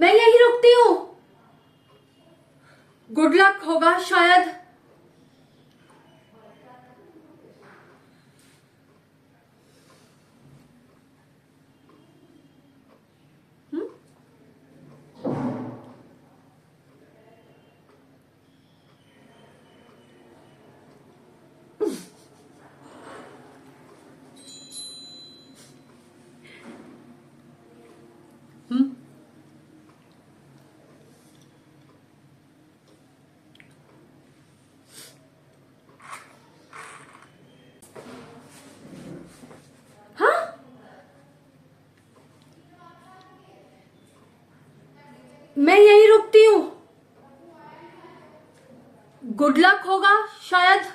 मैं यही रुकती हूँ। गुड लक होगा शायद। मैं यही रुकती हूँ। गुड लक होगा शायद।